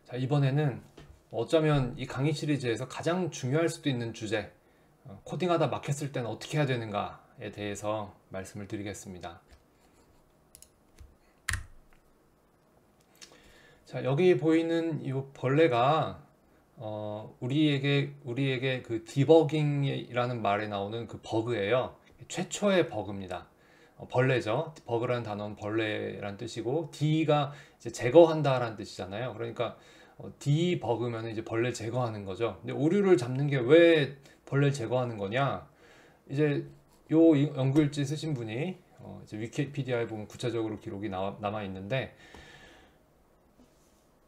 자, 이번에는 어쩌면 이 강의 시리즈에서 가장 중요할 수도 있는 주제, 코딩하다 막혔을 때는 어떻게 해야 되는가에 대해서 말씀을 드리겠습니다. 자, 여기 보이는 이 벌레가 우리에게 그 디버깅이라는 말에 나오는 그 버그예요. 최초의 버그입니다. 벌레죠. 버그라는 단어는 벌레라는 뜻이고 D가 이제 제거한다라는 뜻이잖아요. 그러니까 디버그면 이제 벌레 제거하는 거죠. 근데 오류를 잡는 게 왜 벌레를 제거하는 거냐? 이제 요 연구일지 쓰신 분이 이제 위키피디아에 보면 구체적으로 기록이 남아 있는데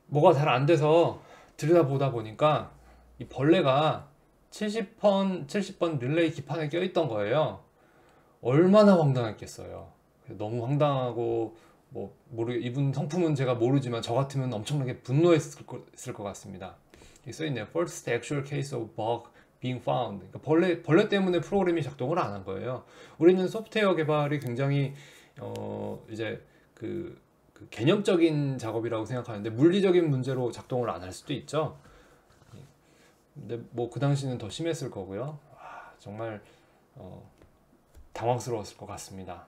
뭐가 잘 안 돼서 들여다보다 보니까 이 벌레가 70번 릴레이 기판에 껴있던 거예요. 얼마나 황당했겠어요. 너무 황당하고 이분 성품은 제가 모르지만 저 같으면 엄청나게 분노했을 것 같습니다. 여기 써있네요. First actual case of bug being found. 그러니까 벌레 때문에 프로그램이 작동을 안 한 거예요. 우리는 소프트웨어 개발이 굉장히 이제 그 개념적인 작업이라고 생각하는데 물리적인 문제로 작동을 안 할 수도 있죠. 근데 뭐 그 당시는 더 심했을 거고요. 정말 당황스러웠을 것 같습니다.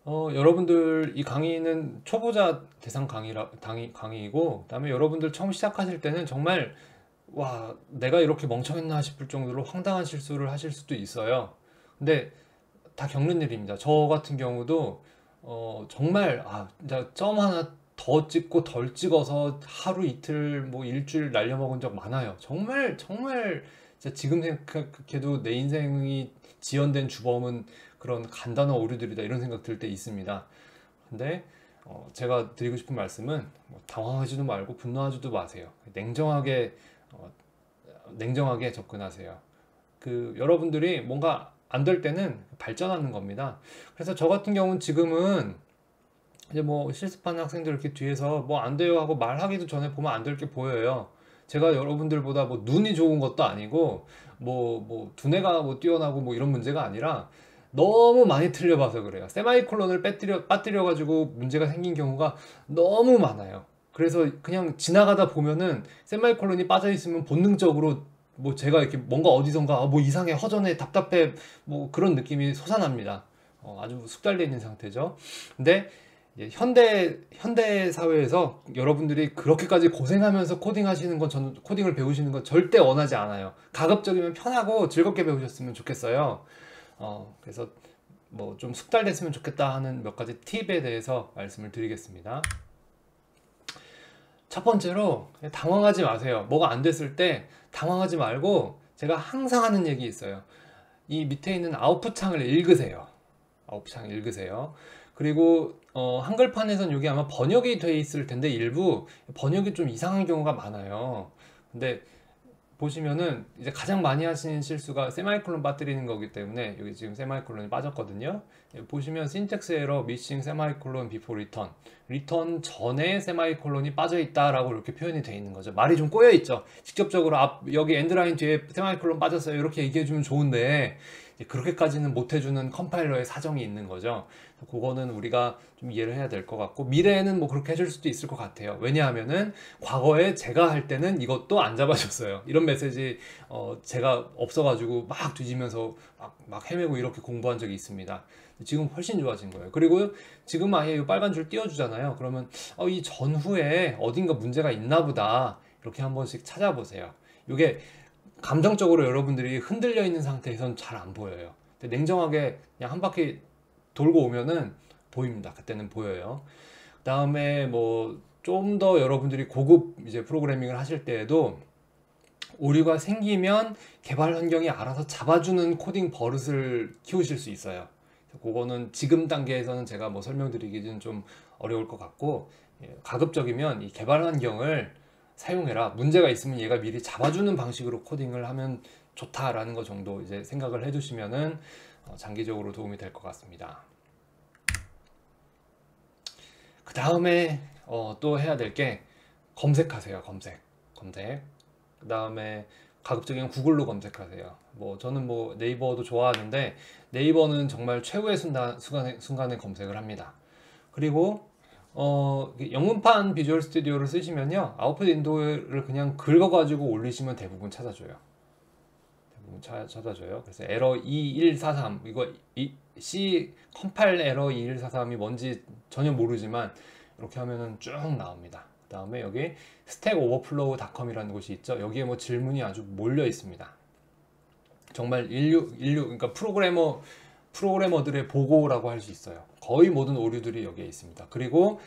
여러분들 이 강의는 초보자 대상 강의이고, 그다음에 여러분들 처음 시작하실 때는 정말 와, 내가 이렇게 멍청했나 싶을 정도로 황당한 실수를 하실 수도 있어요. 근데 다 겪는 일입니다. 저 같은 경우도 정말 진짜 점 하나 더 찍고 덜 찍어서 하루 이틀 뭐 일주일 날려먹은 적 많아요. 정말 정말 진짜 지금 생각해도 내 인생이 지연된 주범은 그런 간단한 오류들이다 이런 생각 들 때 있습니다. 근데 제가 드리고 싶은 말씀은 당황하지도 말고 분노하지도 마세요. 냉정하게 접근하세요. 여러분들이 뭔가 안 될 때는 발전하는 겁니다. 그래서 저 같은 경우는 지금은 이제 뭐 실습하는 학생들 이렇게 뒤에서 뭐 안 돼요 하고 말하기도 전에 보면 안 될 게 보여요. 제가 여러분들보다 뭐 눈이 좋은 것도 아니고 뭐 두뇌가 뭐 뛰어나고 뭐 이런 문제가 아니라 너무 많이 틀려봐서 그래요. 세마이콜론을 빠뜨려 가지고 문제가 생긴 경우가 너무 많아요. 그래서 그냥 지나가다 보면은 세마이콜론이 빠져 있으면 본능적으로 뭐 제가 이렇게 뭔가 어디선가 뭐 이상해, 허전해, 답답해, 뭐 그런 느낌이 솟아납니다. 아주 숙달되어 있는 상태죠. 근데 이제 현대 사회에서 여러분들이 그렇게까지 고생하면서 코딩하시는 건, 저는 코딩을 배우시는 건 절대 원하지 않아요. 가급적이면 편하고 즐겁게 배우셨으면 좋겠어요. 그래서 뭐 좀 숙달됐으면 좋겠다 하는 몇 가지 팁에 대해서 말씀을 드리겠습니다. 첫 번째로 당황하지 마세요. 뭐가 안 됐을 때 당황하지 말고, 제가 항상 하는 얘기 있어요. 이 밑에 있는 아웃풋 창을 읽으세요. 아웃풋 창 읽으세요. 그리고 한글판에선 여기 아마 번역이 돼 있을 텐데 일부 번역이 좀 이상한 경우가 많아요. 근데 보시면은 이제 가장 많이 하시는 실수가 세마이콜론 빠뜨리는 거기 때문에 여기 지금 세마이콜론이 빠졌거든요. 보시면 syntax error missing semicolon before return, 리턴 전에 세마이콜론이 빠져 있다라고 이렇게 표현이 되어 있는 거죠. 말이 좀 꼬여 있죠. 직접적으로 여기 엔드라인 뒤에 세마이콜론 빠졌어요 이렇게 얘기해 주면 좋은데 그렇게까지는 못 해주는 컴파일러의 사정이 있는 거죠. 그거는 우리가 좀 이해를 해야 될 것 같고, 미래에는 뭐 그렇게 해줄 수도 있을 것 같아요. 왜냐하면은 과거에 제가 할 때는 이것도 안 잡아줬어요. 이런 메시지 제가 없어가지고 막 뒤지면서 막 헤매고 이렇게 공부한 적이 있습니다. 지금 훨씬 좋아진 거예요. 그리고 지금 아예 이 빨간 줄 띄워주잖아요. 그러면 이 전후에 어딘가 문제가 있나 보다 이렇게 한 번씩 찾아보세요. 이게 감정적으로 여러분들이 흔들려 있는 상태에선 잘 안 보여요. 근데 냉정하게 그냥 한 바퀴 돌고 오면은 보입니다. 그때는 보여요. 그 다음에 뭐 좀 더 여러분들이 고급 이제 프로그래밍을 하실 때에도 오류가 생기면 개발 환경이 알아서 잡아주는 코딩 버릇을 키우실 수 있어요. 그거는 지금 단계에서는 제가 뭐 설명드리기는 좀 어려울 것 같고, 가급적이면 이 개발 환경을 사용해라. 문제가 있으면 얘가 미리 잡아주는 방식으로 코딩을 하면 좋다라는 거 정도 이제 생각을 해두시면은 장기적으로 도움이 될 것 같습니다. 그 다음에 또 해야 될 게 검색하세요. 검색. 그 다음에 가급적이면 구글로 검색하세요. 뭐 저는 뭐 네이버도 좋아하는데 네이버는 정말 최후의 순간에 검색을 합니다. 그리고 영문판 비주얼 스튜디오를 쓰시면요, 아웃풋 윈도우를 그냥 긁어가지고 올리시면 대부분 찾아줘요. 찾아줘요. 그래서 에러 2143, 이거 C 컴파일 에러 2143이 뭔지 전혀 모르지만 이렇게 하면은 쭉 나옵니다. 그 다음에 여기 스택오버플로우닷컴이라는 곳이 있죠. 여기에 뭐 질문이 아주 몰려 있습니다. 정말 그러니까 프로그래머들의 보고라고 할 수 있어요. 거의 모든 오류들이 여기에 있습니다. 그리고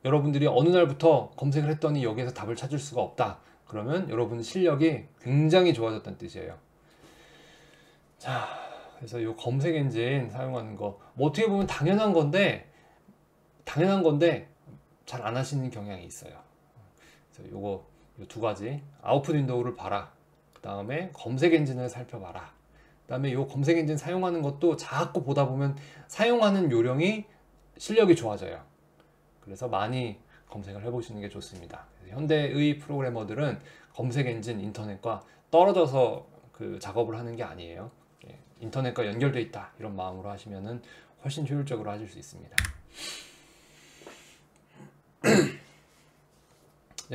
여러분들이 어느 날부터 검색을 했더니 여기에서 답을 찾을 수가 없다. 그러면 여러분 실력이 굉장히 좋아졌다는 뜻이에요. 자, 그래서 이 검색 엔진 사용하는 거, 뭐 어떻게 보면 당연한 건데 잘 안 하시는 경향이 있어요. 그래서 요 두 가지, 아웃풋 윈도우를 봐라. 그 다음에 검색 엔진을 살펴봐라. 그 다음에 이 검색 엔진 사용하는 것도 자꾸 보다 보면 사용하는 요령이 실력이 좋아져요. 그래서 많이 검색을 해보시는 게 좋습니다. 현대의 프로그래머들은 검색 엔진, 인터넷과 떨어져서 그 작업을 하는 게 아니에요. 인터넷과 연결되어 있다, 이런 마음으로 하시면은 훨씬 효율적으로 하실 수 있습니다.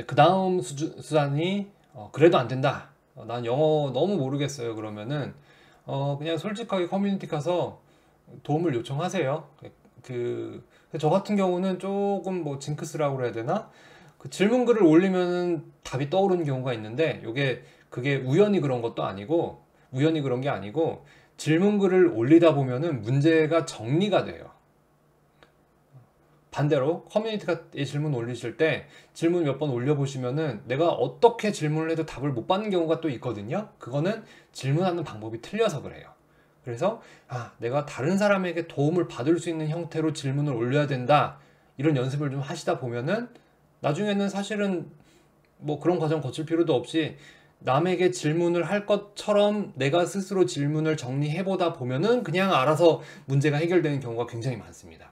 그 다음 수단이 그래도 안 된다, 난 영어 너무 모르겠어요, 그러면은 그냥 솔직하게 커뮤니티 가서 도움을 요청하세요. 저 같은 경우는 조금 뭐 징크스라고 그래야 되나? 그 질문글을 올리면은 답이 떠오르는 경우가 있는데, 그게 우연히 그런 게 아니고 질문글을 올리다 보면은 문제가 정리가 돼요. 반대로 커뮤니티에 질문 올리실 때 질문 몇 번 올려보시면은 내가 어떻게 질문을 해도 답을 못 받는 경우가 또 있거든요. 그거는 질문하는 방법이 틀려서 그래요. 그래서 내가 다른 사람에게 도움을 받을 수 있는 형태로 질문을 올려야 된다, 이런 연습을 좀 하시다 보면은 나중에는 사실은 뭐 그런 과정 거칠 필요도 없이 남에게 질문을 할 것처럼 내가 스스로 질문을 정리해보다 보면은 그냥 알아서 문제가 해결되는 경우가 굉장히 많습니다.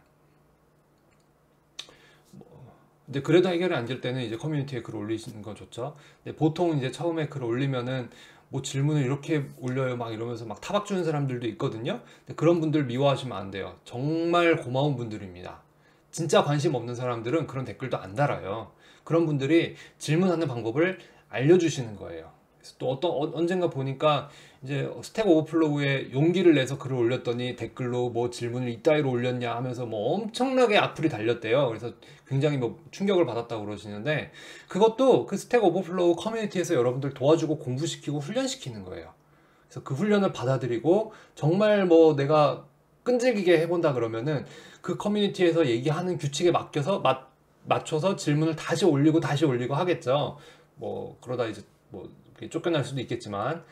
근데 그래도 해결이 안 될 때는 이제 커뮤니티에 글 올리시는 건 좋죠. 근데 보통 이제 처음에 글 올리면은 뭐 질문을 이렇게 올려요 막 이러면서 막 타박 주는 사람들도 있거든요. 근데 그런 분들 미워하시면 안 돼요. 정말 고마운 분들입니다. 진짜 관심 없는 사람들은 그런 댓글도 안 달아요. 그런 분들이 질문하는 방법을 알려주시는 거예요. 그래서 또 언젠가 보니까 이제 스택 오버플로우에 용기를 내서 글을 올렸더니 댓글로 뭐 질문을 이따위로 올렸냐 하면서 뭐 엄청나게 악플이 달렸대요. 그래서 굉장히 뭐 충격을 받았다고 그러시는데, 그것도 그 스택 오버플로우 커뮤니티에서 여러분들 도와주고 공부시키고 훈련시키는 거예요. 그래서 그 훈련을 받아들이고 정말 뭐 내가 끈질기게 해본다 그러면은 그 커뮤니티에서 얘기하는 규칙에 맞춰서 질문을 다시 올리고 하겠죠. 뭐 그러다 이제 뭐 쫓겨날 수도 있겠지만,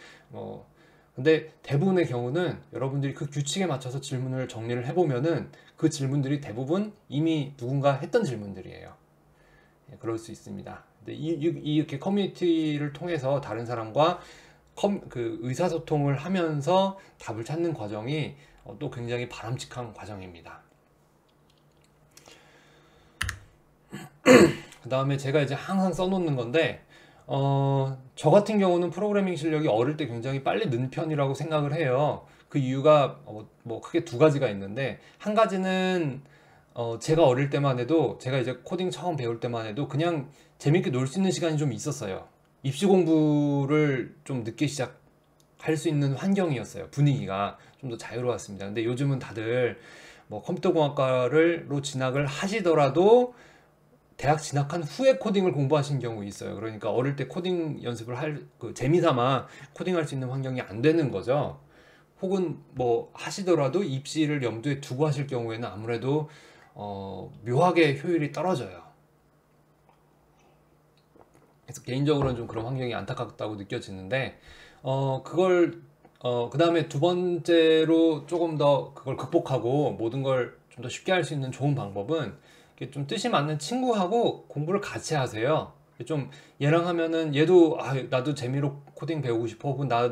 근데 대부분의 경우는 여러분들이 그 규칙에 맞춰서 질문을 정리를 해보면은 그 질문들이 대부분 이미 누군가 했던 질문들이에요. 그럴 수 있습니다. 근데 이렇게 커뮤니티를 통해서 다른 사람과 의사소통을 하면서 답을 찾는 과정이 또 굉장히 바람직한 과정입니다. 그 다음에 제가 이제 항상 써놓는 건데, 저 같은 경우는 프로그래밍 실력이 어릴 때 굉장히 빨리 는 편이라고 생각을 해요. 그 이유가 뭐 크게 두 가지가 있는데, 한 가지는 제가 어릴 때만 해도, 제가 이제 코딩 처음 배울 때만 해도 그냥 재밌게 놀 수 있는 시간이 좀 있었어요. 입시 공부를 좀 늦게 시작할 수 있는 환경이었어요. 분위기가 좀 더 자유로웠습니다. 근데 요즘은 다들 뭐 컴퓨터공학과로 진학을 하시더라도 대학 진학한 후에 코딩을 공부하신 경우 있어요. 그러니까 어릴 때 코딩 연습을 재미삼아 코딩할 수 있는 환경이 안 되는 거죠. 혹은 뭐 하시더라도 입시를 염두에 두고 하실 경우에는 아무래도 묘하게 효율이 떨어져요. 그래서 개인적으로는 좀 그런 환경이 안타깝다고 느껴지는데, 그 다음에 두 번째로 조금 더 그걸 극복하고 모든 걸 좀 더 쉽게 할 수 있는 좋은 방법은, 좀 뜻이 맞는 친구하고 공부를 같이 하세요. 좀 얘랑 하면은 얘도 나도 재미로 코딩 배우고 싶어, 혹은 나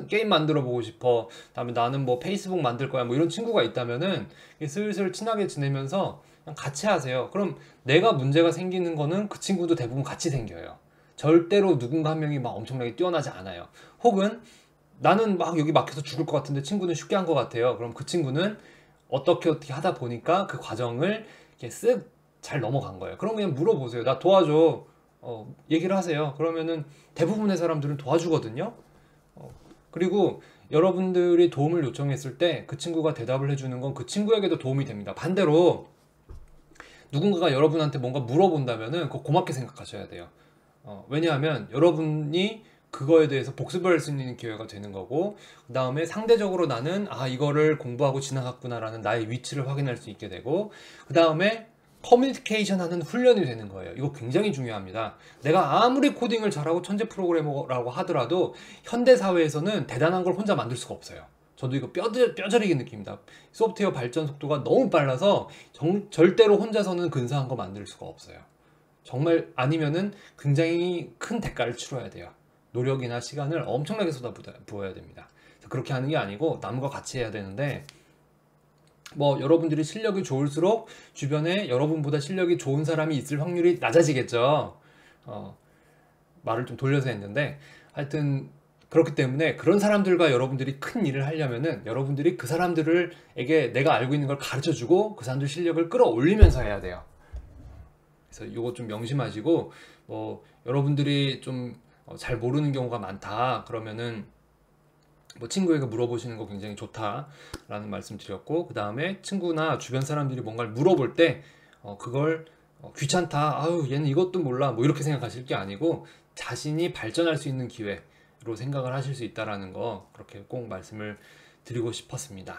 게임 만들어 보고 싶어, 다음에 나는 뭐 페이스북 만들 거야, 뭐 이런 친구가 있다면은 슬슬 친하게 지내면서 그냥 같이 하세요. 그럼 내가 문제가 생기는 거는 그 친구도 대부분 같이 생겨요. 절대로 누군가 한 명이 막 엄청나게 뛰어나지 않아요. 혹은 나는 막 여기 막혀서 죽을 것 같은데 친구는 쉽게 한 것 같아요. 그럼 그 친구는 어떻게 하다 보니까 그 과정을 이렇게 쓱 잘 넘어간 거예요. 그럼 그냥 물어보세요. 나 도와줘. 얘기를 하세요. 그러면은 대부분의 사람들은 도와주거든요. 그리고 여러분들이 도움을 요청했을 때 그 친구가 대답을 해주는 건 그 친구에게도 도움이 됩니다. 반대로 누군가가 여러분한테 뭔가 물어본다면은 그거 고맙게 생각하셔야 돼요. 왜냐하면 여러분이 그거에 대해서 복습을 할 수 있는 기회가 되는 거고, 그 다음에 상대적으로 나는 이거를 공부하고 지나갔구나 라는 나의 위치를 확인할 수 있게 되고, 그 다음에 커뮤니케이션 하는 훈련이 되는 거예요. 이거 굉장히 중요합니다. 내가 아무리 코딩을 잘하고 천재 프로그래머라고 하더라도 현대 사회에서는 대단한 걸 혼자 만들 수가 없어요. 저도 이거 뼈저리게 느낍니다. 소프트웨어 발전 속도가 너무 빨라서 절대로 혼자서는 근사한 거 만들 수가 없어요. 정말 아니면은 굉장히 큰 대가를 치러야 돼요. 노력이나 시간을 엄청나게 쏟아부어야 됩니다. 그렇게 하는 게 아니고 남과 같이 해야 되는데, 뭐 여러분들이 실력이 좋을수록 주변에 여러분보다 실력이 좋은 사람이 있을 확률이 낮아지겠죠. 말을 좀 돌려서 했는데, 하여튼 그렇기 때문에 그런 사람들과 여러분들이 큰 일을 하려면은 여러분들이 그 사람들에게 내가 알고 있는 걸 가르쳐주고 그 사람들 실력을 끌어올리면서 해야 돼요. 그래서 이거 좀 명심하시고, 뭐 여러분들이 좀 잘 모르는 경우가 많다 그러면은 뭐 친구에게 물어보시는 거 굉장히 좋다라는 말씀 드렸고, 그 다음에 친구나 주변 사람들이 뭔가를 물어볼 때 그걸 귀찮다, 아유 얘는 이것도 몰라, 뭐 이렇게 생각하실 게 아니고 자신이 발전할 수 있는 기회로 생각을 하실 수 있다라는 거, 그렇게 꼭 말씀을 드리고 싶었습니다.